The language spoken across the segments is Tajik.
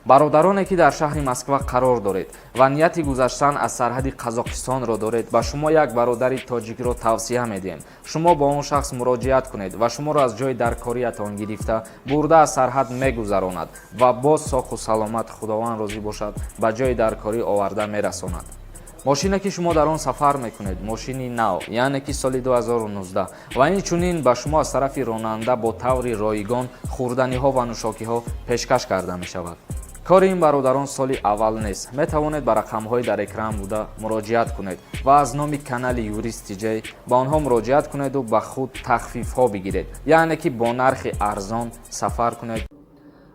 бародароне ки дар шаҳри Москва қарор доред ва нияти гузаштан аз сарҳади Қазоқистонро доред, ба шумо як бародари тоҷикро тавсия медиҳем. Шумо бо он шахс муроҷиат кунед ва шуморо аз ҷои даркориятон гирифта бурда аз сарҳад мегузаронад ва боз соҳу саломат, худованд розӣ бошад, ба ҷои даркорӣ оварда мерасонад. мошине ки шумо дар он сафар мекунед мошини нав, яъне ки соли 2019 ва инчунин ба шумо аз тарафи ронанда бо таври ройгон хӯрданиҳо ва нӯшокиҳо пешкаш карда мешавад. кори ин бародарон соли аввал нест. метавонед ба рақамҳои дар экран буда муроҷиат кунед ва аз номи канали Юрист Тиҷей ба онҳо муроҷиат кунеду ба худ тахфифҳо бигиред, яъне ки бо нархи арзон сафар кунед.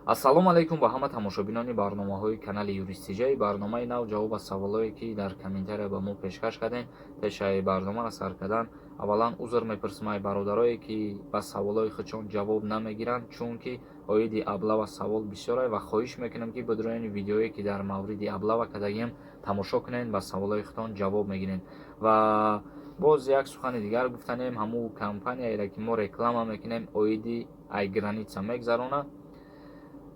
ассалому алайкум ба ҳама тамошобинони барномаҳои канали Юрист Тиҷей. барномаи нав ҷавоб аз саволое ки дар комментария ба мо пешкаш кардем. пешаи барномаро сар кардан аввалан узр мепурсим аз бародарое ки ба саволои худшон ҷавоб намегиранд, чунки оиди аблава савол бисёре ва хоҳиш мекунем ки бодуроини видеое ки дар мавриди аблава кардагием тамошо кунед, ба саволои худтон ҷавоб мегиред. ва боз як сухани дигар гуфтанем, ҳамун компанияеро ки мо реклама мекунем оиди айграница мегзарона,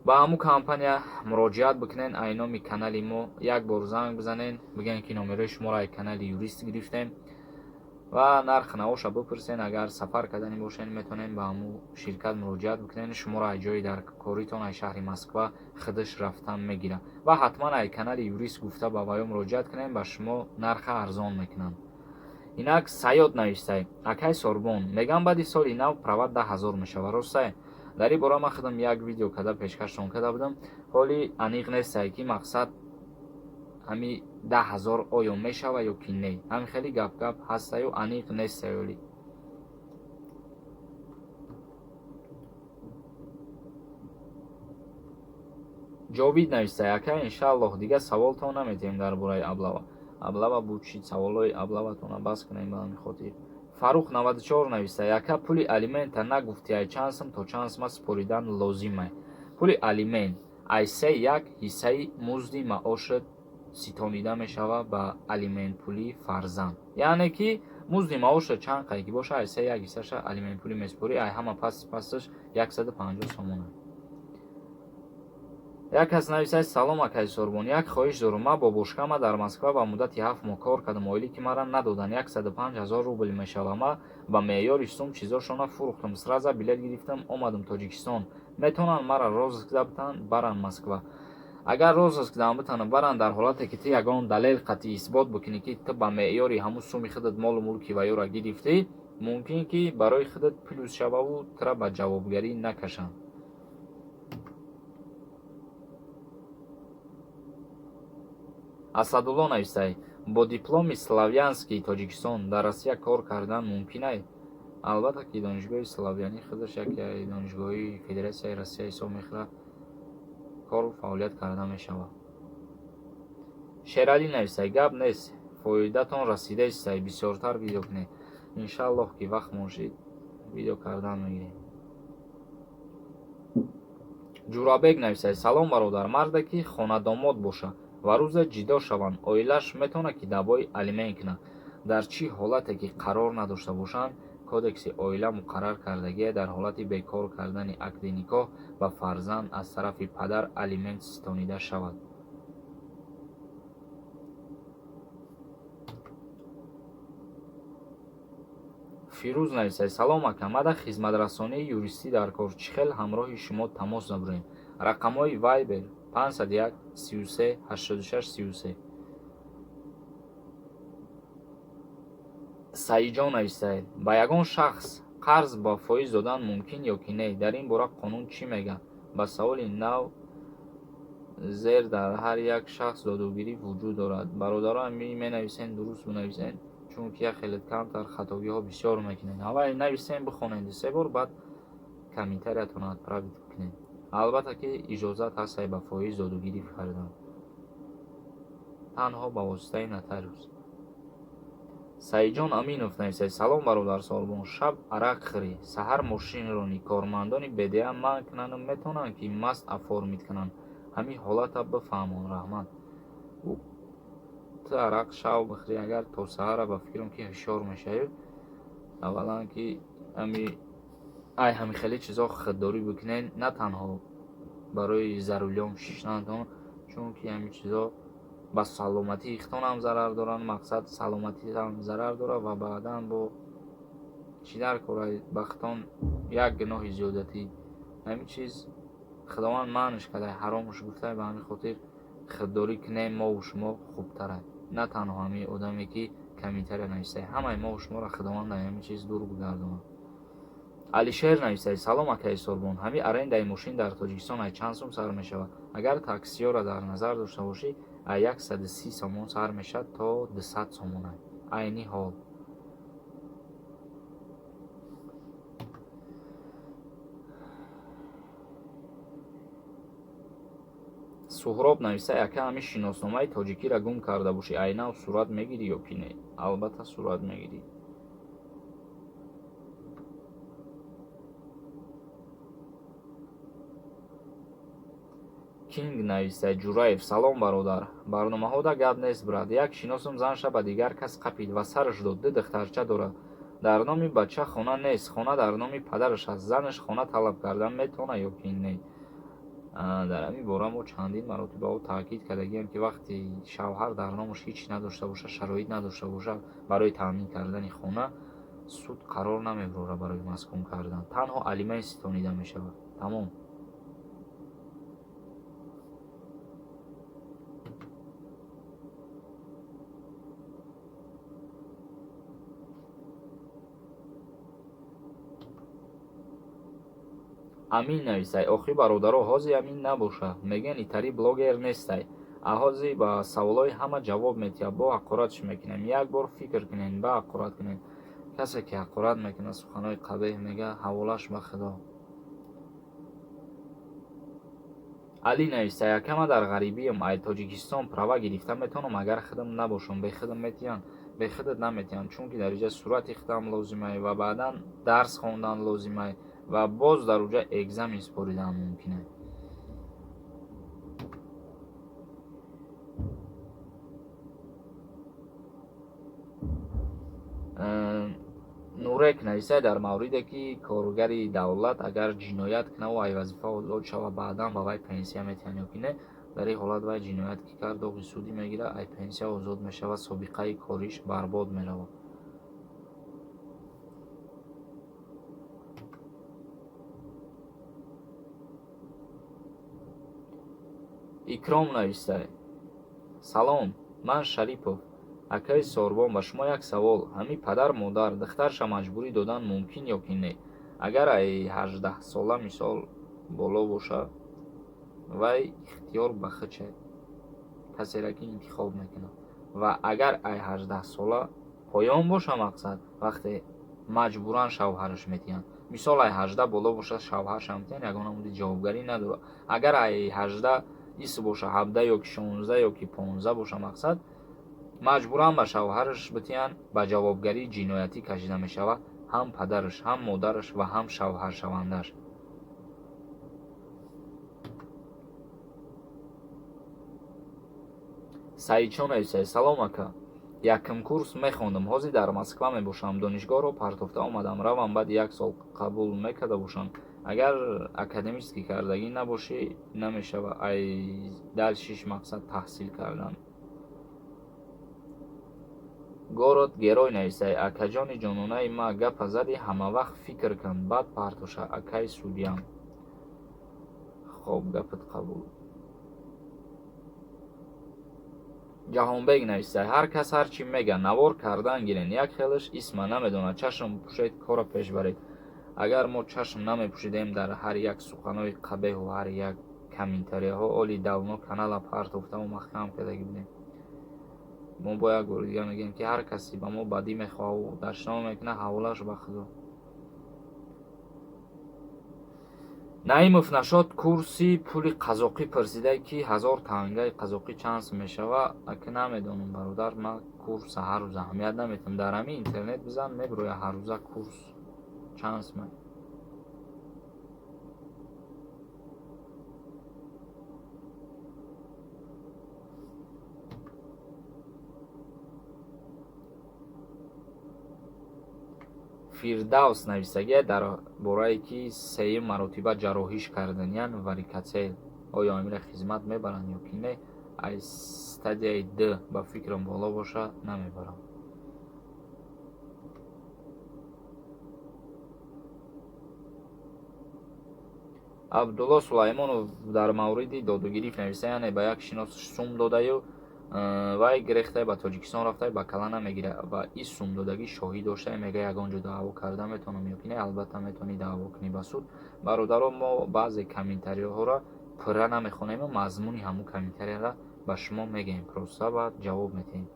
ба ҳамун компания муроҷиат бикунен, ай номи канали мо як бор занг бизанен, бигӯен ки номерои шуморо ай канали Юрист гирифтем ва нарх навоша бипурсен. агар сафар кардани бошед метавонем ба ҳамун ширкат муроҷиат бикунен, шуморо ай ҷои дар коритон ай шаҳри Москва худаш рафтан мегира ва ҳатман ай канали Юрист гуфта ба ваё муроҷиат кунем, ба шумо нарха арзон мекунанд. инак Саёд навистай: акай Сорбон, мегам баъди соли нав прават 10,000 мешава, ростай? дар ин бора ман худам як видео карда пешкаштон карда будам. ҳоли аниқ нестае ки мақсад ҳами 10,000 оё мешава ё ки не. ҳами хеле гап ҳастаю, аниқ нестае. ҳоли ҷовид навистай: акай иншааллоҳ дига саволтон наметем дар бораи аблава бучид саволои аблаватона бас кунем ба ҳамин хотир. Фарух 94 навистай: ака пули алимента нагуфти ай чанд сум то чанд сума споридан лозимай? пули алимент ай се як ҳиссаи музди маошат ситонида мешава ба алимент пули фарзанд, яъне ки музди маошат чанд қайки боша, ай се як ҳиссаша алимент пули меспори, ай ҳама пасташ 150 сомона. як кас нависай: салом акай Сорбон, як хоҳиш дорум. ман бо бошкама дар Москва ба муддати 7 моҳ кор кардам. оили ки маро надодан 105,000 рубл мешава. ман ба меъёри сум чизошона фурӯхтам, сраза билет гирифтам, омадам Тоҷикистон. метавонанд маро розыска битан баранд Москва? агар розыска битанам баранд, дар ҳолате ки ту ягон далел қатъӣ исбот бикунӣ ки ту ба меъёри ҳамун суми худат молу мулки ваёра гирифтӣ, мумкин ки барои худат плюс шававу тура ба ҷавобгарӣ накашанд. Асадулло навистай: бо дипломи славянский Тоҷикистон дар Россия кор кардан мумкин аст? албатта ки донишгоҳи славянӣ худаш яке донишгоҳи Федератсияи Россия ҳисоб мехӯрад, кору фаъолият карда мешавад. Шералӣ навистай: гап нест, фоидатон расида истай, бисёртар видео кунед. иншааллоҳ ки вақт мошид видео кардан мегирем. ҷурабек навистай: салом бародар, марде ки хонадомот боша ва рӯзе ҷидо шаванд, оилаш метавонад ки даъвои алимент кунад. дар чӣ ҳолате ки қарор надошта бошанд, кодекси оила муқаррар кардагия дар ҳолати бекор кардани акди никоҳ ба фарзанд аз тарафи падар алимент ситонида шавад. фирӯз нависай: салом ака, ма дар хизматрасонии юристӣ дар кор, чӣ хел ҳамроҳи шумо тамос набурем? рақамҳои вайбер 501 33 86 33. Саиҷон навистай: ба ягон шахс қарз ба фоиз додан мумкин ё ки не? дар ин бора қонун чӣ мегӯяд? ба саволи нав зер дар ҳар як шахс додугирӣ вуҷуд дорад. бародарон менависен, дуруст бинависен, чунки як хеле камтар хатогиҳо бисёр мекунед. аввал нависен, бихонед 3 бор, баъд комментариятон отправит кунед. албатта ки иҷозат ҳастае ба фоиз додугирӣ кардан, танҳо ба воситаи нотариус. Саиҷон Аминов нависад: салом бародар Сорбон, шаб арақ хӯрӣ, саҳар мошин ронӣ, кормандони БДА манъ кунанд, метавонанд ки маст оформид кунанд. ҳамин ҳолата бифаҳмон, раҳмат. ту арақ шаб бихӯрӣ, агар то саҳара ба фикрам ки ҳушёр мешавӣ, аввалан ки ҳами хеле чизо худдорӣ бикунед, на танҳо барои зарулён шишнатон, чунки ҳамин чизо ба саломатии ихтон ҳам зарар доранд. Мақсад саломатӣ ҳам зарар дорад ва баъдан бо чӣ дар кора ба хитон як гуноҳи зиёдатӣ. ҳамин чиз худованд маънш карда, ҳаромш гуфта. Ба ҳамин хотир худдорӣ кунем мову шумо хубтара, на танҳо ҳамин одаме ки камитаре нависад, ҳамаи мову шуморо худованд ҳамин чиз дур гардонад. Алишер нависад: салом акаи Сорбон, ҳамин арендаи мошин дар Тоҷикистон ай чанд сум сар мешавад? Агар таксиёро дар назар дошта бошӣ, ай 130 сомон сар мешавад то 200 сомон. Айни ҳол. Суҳроб нависад: яка ҳамин шиносномаи тоҷикиро гум карда бошӣ, айнав сурат мегирӣ ё ки не? Албатта сурат мегирӣ. Кинг нависад: Ҷураев: салом бародар, барномаҳода гап нест брат. Як шиносум занша ба дигар кас қапид ва сараш дод. Ду духтарча дорад. Дар номи бача хона нест, хона дар номи падараш аст. Занаш хона талаб кардан метавонад ё ки не? Дар ҳамин бора мо чандин маротиба таъкид кардагием ки вақти шавҳар дар номаш ҳеч надошта бошад, шароит надошта бошад барои таъмин кардани хона, суд қарор намебарад барои маскун кардан. Танҳо алимай ситонида мешавад. Тамом. Амин нависад: охи бародаро, ҳози амин набоша. Мегӯянд итари блогер нестай. Аҳози ба саволои ҳама ҷавоб метиҳад. Бо ҳақоратш мекунем. Як бор фикр кунед, ба ҳақорат кунед. Касе ки ҳақорат мекунад, суханои қабеҳ мегӯяд, ҳаволаш ба Худо. Али нависад: якама дар ғарибиям, ай Тоҷикистон права гирифта метавонам, агар худам набошам. Бехудам метиҳанд, бехудат наметиҳанд, чунки дар инҷа сурати худам лозимай ва баъдан дарс хондан лозимай ва боз дар уҷа экзамен споридан мумкин аст. Нурек нависад: дар мавриде ки коргари давлат агар ҷиноят кунаву ай вазифа озод шавад, баъдан ба вай пенсия метиҳанд ё ки не? Дар ин ҳолат вай ҷиноят ки кард, доғи судӣ мегирад, ай пенсия озод мешавад, собиқаи кориш барбод меравад. Икром нависад: салом, ман Шарипов, акаи Сорбон. Ба шумо як савол. Ҳамин падар модар духтарша маҷбурӣ додан мумкин ё ки не? Агар ай 18 сола мисол боло бошад, вай ихтиёр ба худше, касеро ки интихоб мекунад. Ва агар ай 18 сола поён боша, мақсад вақте маҷбуран шавҳараш метиҳанд. Мисол ай 18 боло бошад, шавҳарашам метиҳанд, ягона мудди ҷавобгарӣ надорад. Агар ай 18 ис боша, 17 ё ки 16 ё ки 15 боша, мақсад маҷбуран ба шавҳараш битиҳанд, ба ҷавобгарии ҷиноятӣ кашида мешавад, ҳам падараш, ҳам модараш ва ҳам шавҳаршавандаш. Саидчон нависад: салом ака, якум курс мехондам, ҳозир дар Москва мебошам. Донишгоҳро партофта омадам, равам баъди 1 сол қабул мекарда бошанд. Агар академически кардагӣ набошӣ, намешавад ай дал 6 мақсад таҳсил кардан. Город Герой нависад: акаҷони ҷононаи ма, гапа зади, ҳамавақт фикр кун, баъд партоша. Акаи судиям. Хоб, гапат қабул. Ҷаҳонбек нависад: ҳар кас ҳар чӣ мега, навор кардан гирен. Як хелаш исма намедонад, чашм пӯшед, кора пеш баред. Агар мо чашм намепӯшидем дар ҳар як суханои қабеҳу ҳар як комментарияҳо, оли давно канала партофтаву маҳкам кардагӣ будем. Мо бо як бори дига мегӯем ки ҳар касе ба мо бадӣ мехоҳаву дашном мекунад, ҳаволаш ба Худо. Наимов Нашод курси пули қазоқӣ пурсида ки 1000 тангаи қазоқӣ чанд сум мешавад? Ака намедонам бародар, ман курса ҳар рӯз аҳамият наметам. Дар ҳамин интернет бизан, мебирояд ҳар рӯза курс чанд сум. Фирдавс нависагия дар борае ки 3 маротиба ҷарроҳиш карданиян варикатсел. оё амира хизмат мебаранд ё ки не. Аз стадияи д ба фикрам боло боша намебарам. абдулло сулаймонов дар мавриди додугирӣ нависта, яъне ба як шиносаш сум додаю вай гирехтай ба Тоҷикистон рафтай ба калана мегира ва ин сум додагӣ шоҳӣ доштай мега ягон ҷо даъво карда метавонам ё ки не. Албатта метавонӣ даъво кунӣ ба суд. Бародаро, мо баъзе комментариҳоро пурра намехонем, мазмуни ҳамун комментариҳоро ба шумо мегӯем, проста ва ҷавоб метиҳем.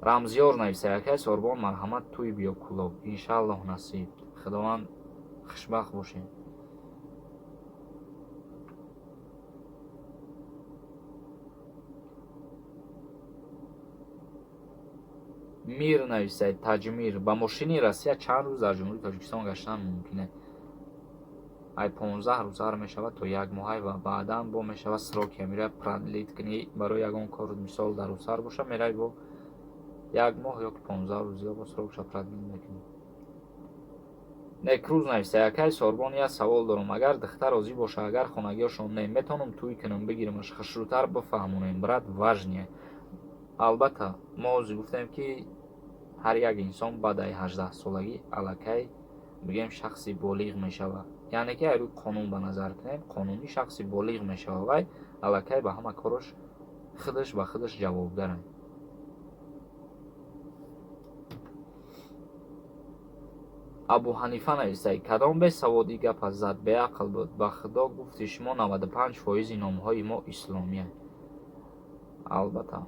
Рамзиёр нависта: якай сорбон марҳамат тӯй биё кулоб. Иншааллоҳ насиб. Худованд хушбахт бошем. мир нависад таҷмир: ба мошини Россия чанд рӯз дар ҷумҳурии Тоҷикистон гаштан мумкин аст? ай 15 рӯз ҳар мешавад то як моҳай ва баъдан бо мешавад сроки амира продлит кунӣ барои ягон кор мисол дарозтар боша мерай бо як моҳ ё ки 15 рӯз ё бо срокша продлит мекунӣ. Некрӯз нависта: якай сорбон як савол дорам. Агар духтар розӣ боша, агар хонагиёшон не, метавонам тӯй кунам, бигиримаш, хушрӯтар бифаҳмонем, брат важния. Албатта мо ҳозир гуфтем ки ҳар як инсон баъдаи 18-солагӣ аллакай бигем шахси болиғ мешавад. Яъне ки рӯи қонун ба назар кунем, қонунӣ шахси болиғ мешавад, вай аллакай ба ҳама кораш худаш ба худаш ҷавобгар аст. абу ҳанифа нависад: кадом бесаводӣ гапа зад, беақл буд. Ба худо гуфти шумо 95% номҳои мо исломия. Албатта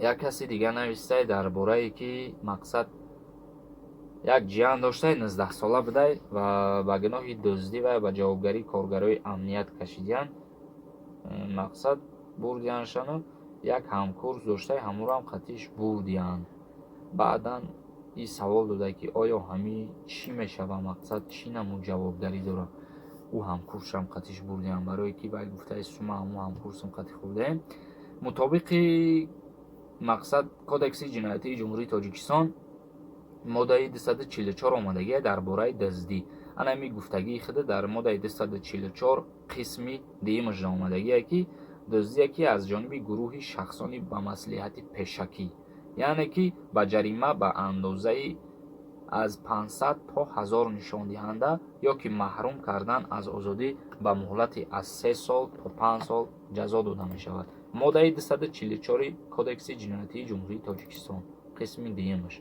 як каси дигар навистай дар бораи ки мақсад як ҷиян доштай 19 будай ва ба гуноҳи дуздӣ ва ба ҷавобгарии коргарои амният кашидиян. Мақсад бурдияншану як ҳамкурс доштай ҳамурам қатиш бурдиян. Баъдан ин савол дода ки оё ҳамин чӣ мешава, мақсад чӣ намуд ҷавобгарӣ дора. Ӯ ҳамкурсам қатиш бурдиян, барое ки вай гуфтаи сума ҳамун ҳамкурсам қатӣ хурдаем. Мутобиқи мақсад кодекси ҷиноятии ҷумҳурии Тоҷикистон моддаи 244 омадагия дар бораи дуздӣ. Ана ми гуфтагии худа дар моддаи 244 қисми дуюмаш омадагия ки дуздие ки аз ҷониби гурӯҳи шахсони ба маслиҳати пешакӣ, яъне ки ба ҷарима ба андозаи аз 500 то 1000 нишондиҳанда ё ки маҳрум кардан аз озодӣ ба муҳлати аз 3 сол то 5 сол ҷазо дода мешавад. Моддаи 244 кодекси ҷиноятии ҷумҳурии Тоҷикистон қисми дуюмаш.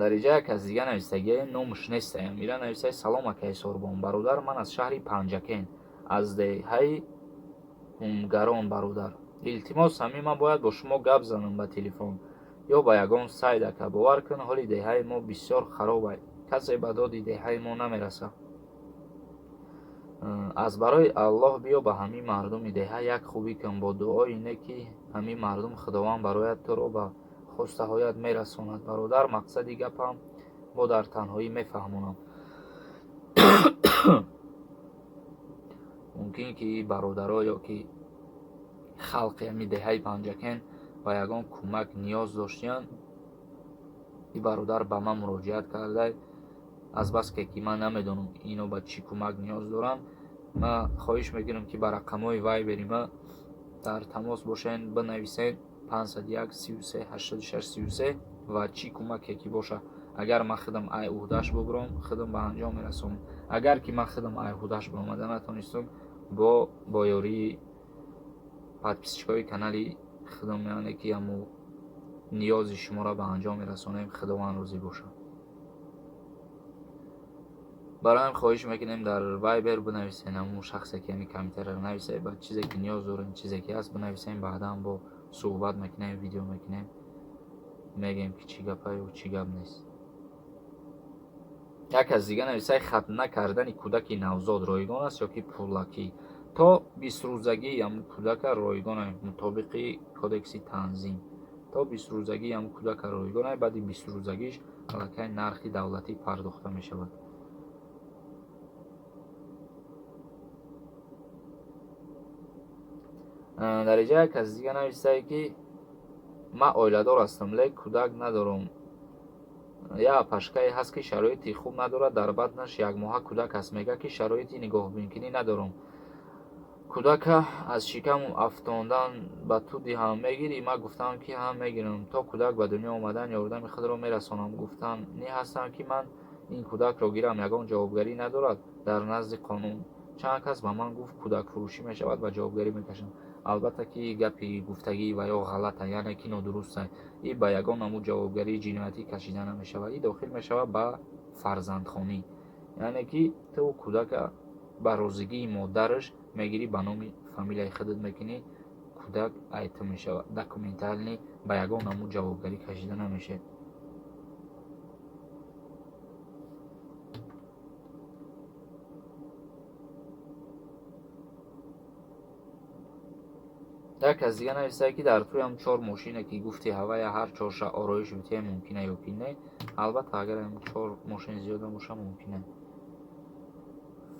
дар иҷа як аз дигар навистагия номаш нестаям. Ира нависай: салом акай сорбон, бародар, ман аз шаҳри Панҷакен аз деҳаи Ҳунгарон бародар. Илтимос, ҳамин ман бояд бо шумо гап занам ба телефон ё ба ягон сайт. ака бовар кун, ҳоли деҳаи мо бисёр хароб аст. касе ба доди деҳаи мо намераса. аз барои Аллоҳ биё ба ҳамин мардуми деҳа як хубӣ кун, бо дуои не ки ҳамин мардум худованд барояд туро ба хостаҳоят мерасонад. бародар, мақсади гапам мо дар танҳоӣ мефаҳмонам. мумкин ки бародаро ё ки халқи ҳамин деҳаи Панҷакен ба ягон кӯмак ниёз доштиянд. ин бародар ба ман муроҷиат кардай, азбаске ки ман намедонам ино ба чӣ кӯмак ниёз доранд, ман хоҳиш мекунам ки ба рақамҳои вайбери ман дар тамос бошед, бинависед 501 33 86 33 ва чӣ кӯмаке ки боша. агар ман худам ай уҳдаш бигирам, худам ба анҷом мерасонам. агар ки ман худам ай уҳдаш биомада натонистам, бо ёрии подписчикои канали худам, яъне ки ҳамо ниёзи шуморо ба анҷом мерасонем. худованд розӣ бошад. бароям хоҳиш мекунем дар вайбер бинависен, ҳамун шахсе ки ҳамин комментариро нависед, ба чизе ки ниёз дорем, чизе ки ҳаст бинависем, баъдан бо суҳбат мекунем, видео мекунем, мегем ки чӣ гапа ё чӣ гап нест. як аз дигар нависад: хатна кардани кӯдаки навзод ройгон аст ё ки пурлакӣ? то 20 рӯзагӣ ҳамун кӯдака ройгон аст мутобиқи кодекси танзим. то 20 рӯзагӣ ҳамун кӯдака ройгон аст. баъди 20 рӯзагиш аллакай нархи давлатӣ пардохта мешавад. дар инҷа як кас дига нависае ки ман оиладор ҳастам, лек кӯдак надорам. Я пашкае ҳаст ки шароити хуб надорад, дар батнаш якмоҳа кӯдак ҳаст, мегӯяд ки шароити нигоҳубинкунӣ надорам. кӯдака аз шикамам афтондан ба ту диҳам, мегирӣ? Ман гуфтам ки ҳа мегирам. То кӯдак ба дунё омадан ёрдами худро мерасонам. Гуфтан не ҳастам ки ман ин кӯдакро гирам, ягон ҷавобгарӣ надорад дар назди қонун. Чанд кас ба ман гуфт кӯдакфурӯшӣ мешавад, ба ҷавобгарӣ мекашам. Албатта ки гапи гуфтагӣ ва ё ғалата, яъне ки нодуруста. И ба ягон намуд ҷавобгарии ҷиноятӣ кашида намешавад. И дохил мешавад ба фарзандхонӣ, яъне ки ту кӯдака ба розигии модараш мегирӣ, ба номи фамилияи худат мекунӣ, кӯдак айту мешавад. Документални ба ягон намуд ҷавобгарӣ кашида намешавад. як кас дига нависае ки дар тӯям 4 мошине ки гуфти ҳавая ҳар 4ша ороиш бития мумкина ё ки не? Албатта агар 4 мошин зиёда боша мумкина.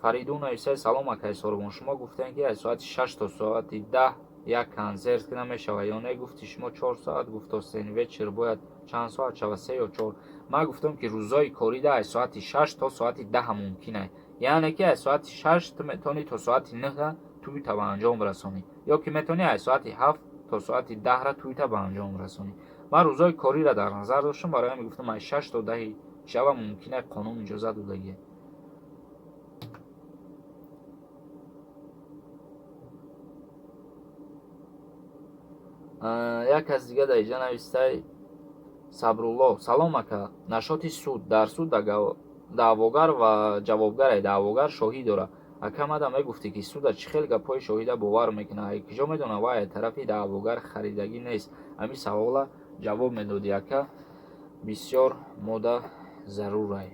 Фаридун нависае: салом акай Соробон, шумо гуфтем ки аз соати 6 то соати 10 як консерт кунам мешавад ё не? Гуфти шумо 4 соат, гуфтостен вечер бояд чанд соат шавад, 3 ё 4. Ман гуфтам ки рӯзои корида аз соати 6 то соати 10 мумкина, яъне ки аз соати 6 ту метавонӣ то соати 9 тӯйта ба анҷом расонӣ, ё ки метавонӣ аз соати 7 то соати 10 тӯйта ба анҷом расонӣ. Ман рӯзои кориро дар назар доштам, барояд мегуфтам аз 6 то 10 шаба мумкина, қонун иҷоза додагие. Як кас дига дар инҷа навистай: Сабрулло: салом ака, нашоти суд. Дар суд даъвогар ва ҷавобгар даъвогар шоҳид дорад. Ака мада мегуфтӣ ки суда чӣ хел гапҳои шоҳида бовар мекунад, ай киҷо медона вай аз тарафи даъвогар харидагӣ нест. Ҳамин савола ҷавоб медодӣ ака, бисёр мода зарурай.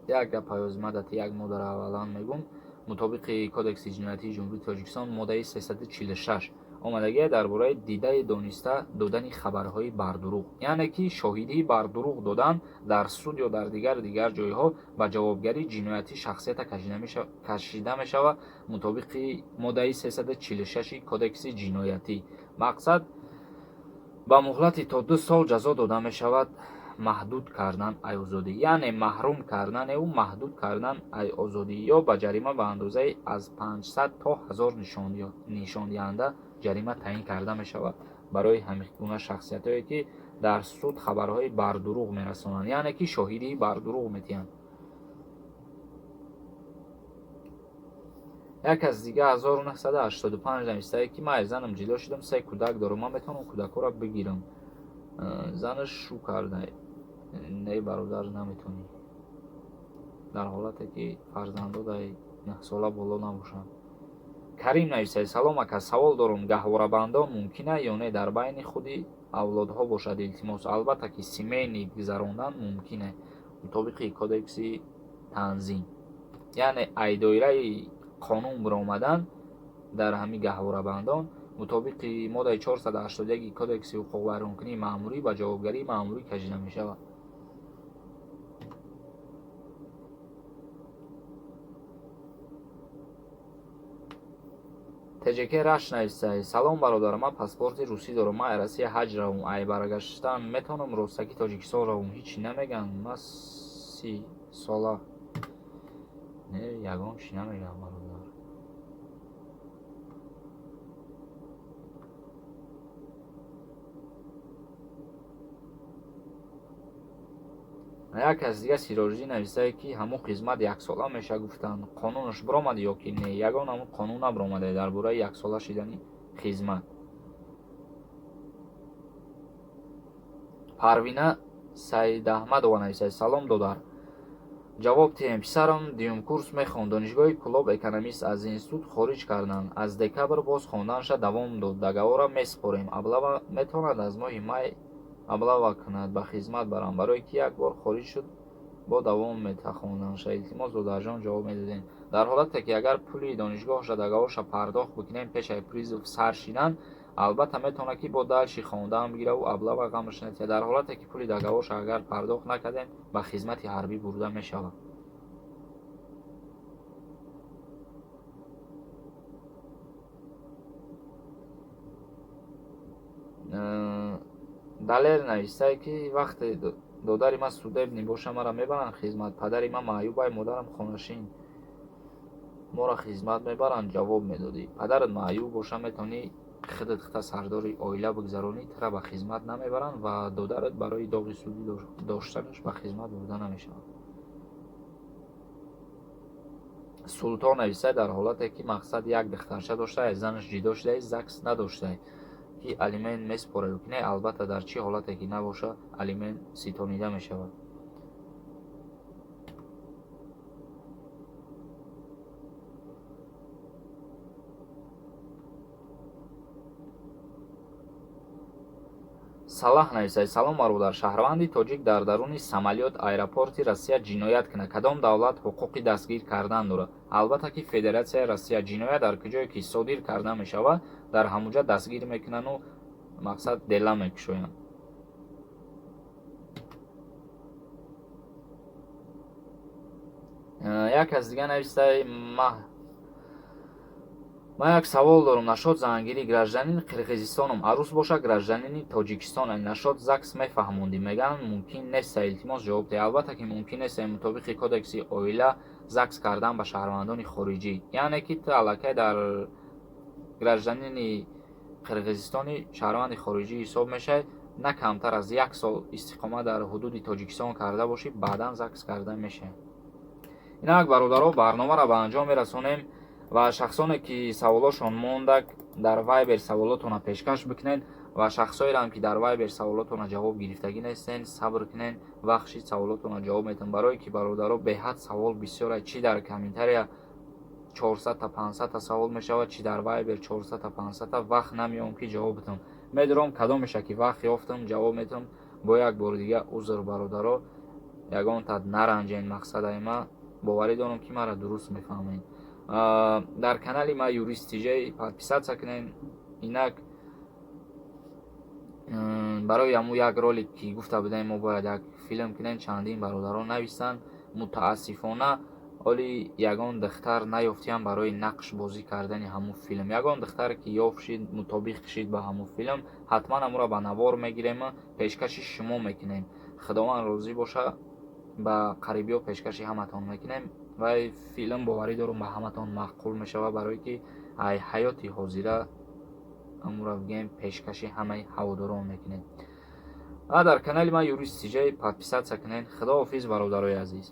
Як гап ҳаёз мадати як модара аввалан мегум. мутобиқи кодекси ҷиноятии ҷумҳурии Тоҷикистон моддаи 346 омадагие дар бораи дидаи дониста додани хабарҳои бардурӯғ, яъне ки шоҳидии бардурӯғ додан дар суд ё дар дигар ҷойҳо ба ҷавобгарии ҷиноятӣ шахсията кашида мешавад мутобиқи моддаи 346 кодекси ҷиноятӣ. Мақсад ба муҳлати то 2 сол ҷазо дода мешавад маҳдуд кардан ай озодӣ, яъне маҳрум кардан ё маҳдуд кардан ай озодӣ, ё ба ҷарима ба андозаи аз 500 то 1000 нишондиҳанда ҷарима таъин карда мешавад барои ҳамин гуна шахсиятое ки дар суд хабарҳои бардурӯғ мерасонанд, яъне ки шоҳидии бардурӯғ метиҳанд. як кас дига 1985 нависае ки ман аз занам ҷудо шудам, 3 кӯдак дорам, ман метавонам кӯдакҳоро бигирам. Занаш шу карда: не бародар, наметонӣ, дар ҳолате ки фарзандодай 9 сола боло набошанд. Карим нависае: салом ака, савол дорам, гаҳворабандон мумкина ё не дар байни худи авлодҳо бошад? Илтимос. Албатта ки семейни гузарондан мумкина мутобиқи кодекси танзим, яъне ай доираи қонун биромадан дар ҳамин гаҳворабандон мутобиқи моддаи 481 кодекси ҳуқуқвайронкунии маъмурӣ ба ҷавобгарии маъмурӣ кашида мешавад. ТЖК Рашт нависае: салом бародар, ман паспорти русӣ дорам, ман аз Россия ҳаҷ равам, ай баргаштан метавонам ростаки Тоҷикистон равам, ҳичи намегӯянд? Ман 30 сола. Не, ягон чӣ намегӯям бародар. Як кас дига Сироҷӣ нависае ки ҳамун хизмат 1 сола меша. Гуфтанд қонунаш биромад ё ки не? Ягон ҳамун қонун набиромада дар бораи 1 сола шидани хизмат. Парвина Саидаҳмадова нависае: салом додар, ҷавоб диҳем. Писарам дуюм курс мехонд, донишгоҳи Кӯлоб экономист, аз институт хориҷ карданд. Аз декабр боз хонданашро давом дод. Договорро месупорем. Аблава метавонад аз моҳи май аблава кунад, ба хизмат барам. Барое ки як бор хориҷ шуд, бо давом мета хонданашро. Илтимос додарҷон ҷавоб медодем. Дар ҳолате ки агар пули донишгоҳашро договорашро пардохт бикунем пеш аз призв сар шидан, албатта метавонад ки бо дальши хондан бигираву аблава ғамаш натиҳад. Дар ҳолате ки пули договорашро агар пардохт накардем, ба хизмати ҳарбӣ бурда мешавад. далер навистай ки вақте додари ман судеб нибоша маро мебаранд хизмат, падари ман маъюбай, модарам хонашин моро хизмат мебаранд. ҷавоб медодӣ: падарат маъюб боша, метавонӣ худат хата сардори оила бигзаронӣ, тара ба хизмат намебаранд ва додарат барои доғи судӣ доштанаш ба хизмат бурда намешавад. султон нависад: дар ҳолате ки мақсад як духтарча дошта, аз занаш ҷидо шудаи, загс надошта ки алимент месупоред, ки не, албатта дар чӣ ҳолате ки набоша алимент ситонида мешавад. салаҳ нависад: салом бародар, шаҳрванди тоҷик дар даруни самолёт аэропорти Россия ҷиноят кунад, кадом давлат ҳуқуқи дастгир кардан дорад? Албатта ки Федератсияи Россия. ҷиноят дар куҷое ки содир карда мешавад, дар ҳамуҷа дастгир мекунанду мақсад дела мекушоянд. як аз дига навистай: ман як савол дорам. Нашод Зангирӣ гражданини Қирғизистонам, арӯз боша гражданини Тоҷикистон. Нашод загс мефаҳмондӣ, мегӯянд мумкин неста. Илтимос ҷавоб диҳед. Албатта ки мумкин неста. Мутобиқи кодекси оила загс кардан ба шаҳрвандони хориҷӣ, яъне ки ту аллакай дар гражданини Қирғизистони шаҳрванди хориҷӣ ҳисоб мешавӣ, на камтар аз 1 сол истиқомат дар ҳудуди Тоҷикистон карда бошӣ, баъдан загс карда мешавӣ. Инак бародаро, барномаро ба анҷом мерасонем ва шахсоне ки саволошон мондак дар Viber саволотона пешкаш бикунед ва шахсоерам ки дар Viber саволотона ҷавоб гирифтагӣ нестен, сабр кунед, вақт саволотона ҷавоб метон, барое ки бародаро беҳад савол бисёр аст, чӣ дар комментария 400-500 савол мешавад, чӣ дар Viber 400-500, вақт намеёбам ки ҷавоб битам. медорам кадомеша ки вақт ёфтам ҷавоб метам. Бо як бор дига узр бародаро, ягон тад наранҷен, мақсадаи ма боварӣ дорам ки маро дуруст мефаҳмед. дар канали ма юрист тиҷей подписатсия кунед. Инак барои ҳамун як ролик ки гуфта будем мо бояд як филм кунем, чандин бародарон нависанд. мутаассифона оли ягон духтар наёфтиям барои нақш бозӣ кардани ҳамун филм. Ягон духтаре ки ёфтшид, мутобиқ шид ба ҳамун филм, ҳатман ҳамуро ба навор мегирем, пешкаши шумо мекунем. худованд розӣ боша, ба қарибиҳо пешкаши ҳаматон мекунем ва филм боварӣ дорам ба ҳаматон маъқул мешавад, барое ки ҳаёти ҳозира амуро бигем пешкаши ҳамаи ҳаводорон мекунем. ва дар канали ма юрист тиҷей подписатсия кунед. худоҳофиз бародарои азиз.